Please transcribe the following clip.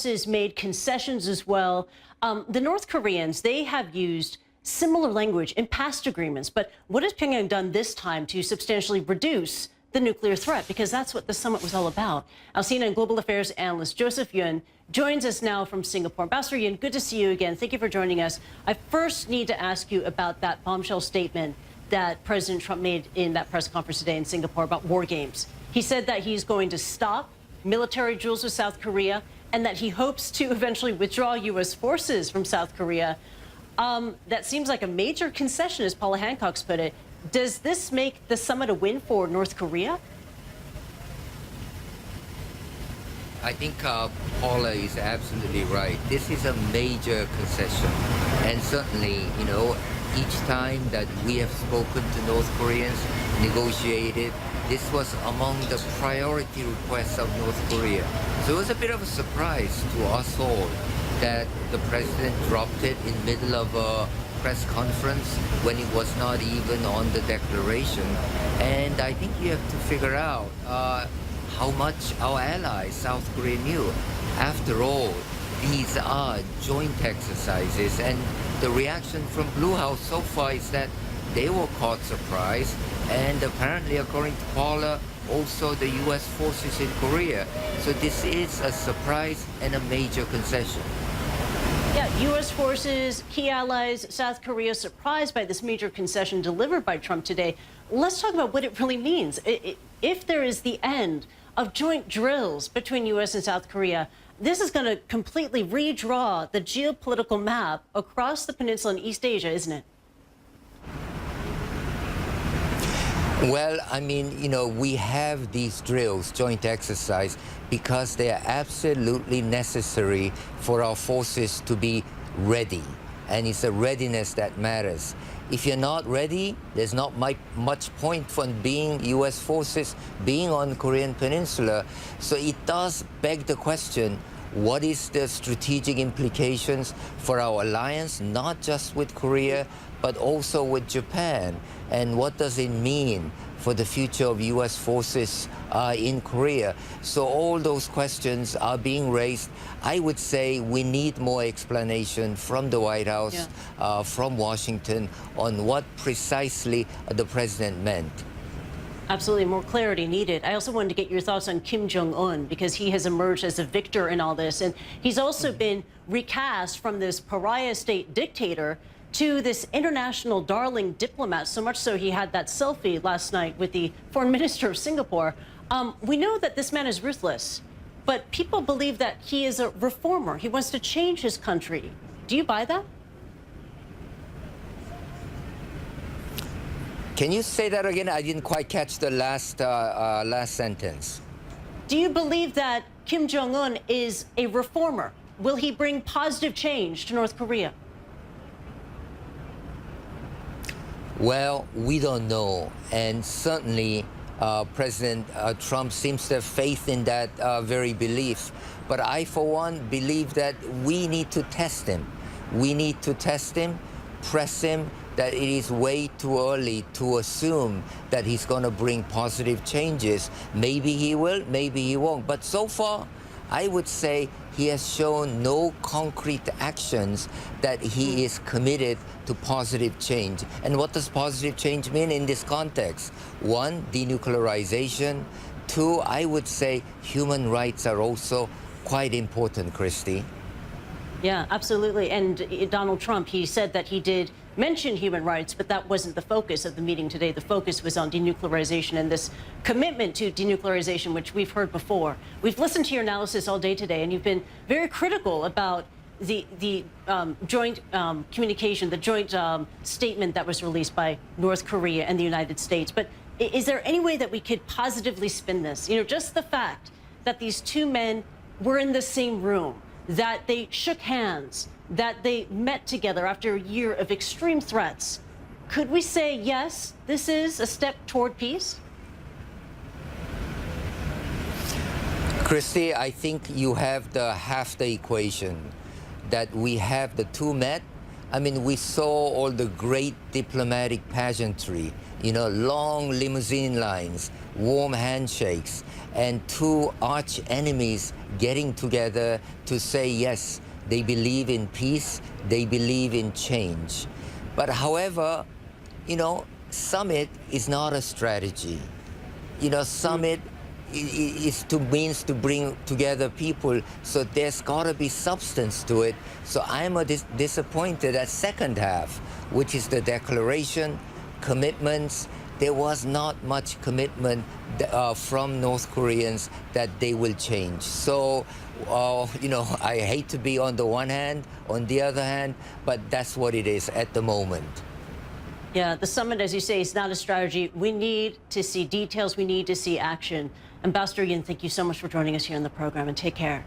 forces made concessions as well. The North Koreans, they have used similar language in past agreements. But what has Pyongyang done this time to substantially reduce the nuclear threat? Because that's what the summit was all about. Our CNN Global Affairs analyst Joseph Yun joins us now from Singapore. Ambassador Yun, good to see you again. Thank you for joining us. I first need to ask you about that bombshell statement that President Trump made in that press conference today in Singapore about war games. He said that he's going to stop military drills with South Korea and that he hopes to eventually withdraw U.S. forces from South Korea. That seems like a major concession, as Paula Hancock's put it. Does this make the summit a win for North Korea? I think Paula is absolutely right. This is a major concession. And certainly, each time that we have spoken to North Koreans, negotiated, this was among the priority requests of North Korea. So it was a bit of a surprise to us all that the president dropped it in the middle of a press conference when it was not even on the declaration. And I think you have to figure out how much our allies, South Korea, knew. After all, these are joint exercises, and the reaction from Blue House so far is that they were caught surprise, and apparently, according to Paula, also the U.S. forces in Korea. So this is a surprise and a major concession. Yeah, U.S. forces, key allies, South Korea surprised by this major concession delivered by Trump today. Let's talk about what it really means. If there is the end of joint drills between U.S. and South Korea, this is going to completely redraw the geopolitical map across the peninsula in East Asia, isn't it? Well, I mean, we have these drills, joint exercise, because they are absolutely necessary for our forces to be ready. And it's the readiness that matters. If you're not ready, there's not much point for being U.S. forces being on the Korean Peninsula. So it does beg the question, what is the strategic implications for our alliance, not just with Korea, but also with Japan? And what does it mean for the future of U.S. forces in Korea? So all those questions are being raised. I would say we need more explanation from the White House, from Washington, on what precisely the president meant. Absolutely, more clarity needed. I also wanted to get your thoughts on Kim Jong Un, because he has emerged as a victor in all this. And he's also been recast from this pariah state dictator to this international darling diplomat, so much so he had that selfie last night with the foreign minister of Singapore. We know that this man is ruthless, but people believe that he is a reformer. He wants to change his country. Do you buy that? Can you say that again? I didn't quite catch the last sentence. Do you believe that Kim Jong Un is a reformer? Will he bring positive change to North Korea? Well, we don't know, and certainly President Trump seems to have faith in that very belief. But I, for one, believe that we need to test him. We need to test him, press him, that it is way too early to assume that he's going to bring positive changes. Maybe he will, maybe he won't. But so far, I would say he has shown no concrete actions that he is committed to positive change. And what does positive change mean in this context? One, denuclearization. Two, I would say human rights are also quite important, Kristie. Yeah, absolutely. And Donald Trump, he said that he did mention human rights, but that wasn't the focus of the meeting today. The focus was on denuclearization and this commitment to denuclearization, which we've heard before. We've listened to your analysis all day today, and you've been very critical about the joint communication, the joint statement that was released by North Korea and the United States. But is there any way that we could positively spin this? Just the fact that these two men were in the same room, that they shook hands, that they met together after a year of extreme threats. Could we say, yes, this is a step toward peace? Kristie, I think you have half the equation, that we have the two met. I mean, we saw all the great diplomatic pageantry, long limousine lines warm handshakes and two arch enemies getting together to say, yes, they believe in peace, they believe in change. But however, summit is not a strategy. Summit means to bring together people, so there's got to be substance to it. So I'm disappointed at second half, which is the declaration, commitments. There was not much commitment from North Koreans that they will change. So, I hate to be on the one hand, on the other hand, but that's what it is at the moment. Yeah, the summit, as you say, is not a strategy. We need to see details. We need to see action. Ambassador Yin, thank you so much for joining us here on the program, and take care.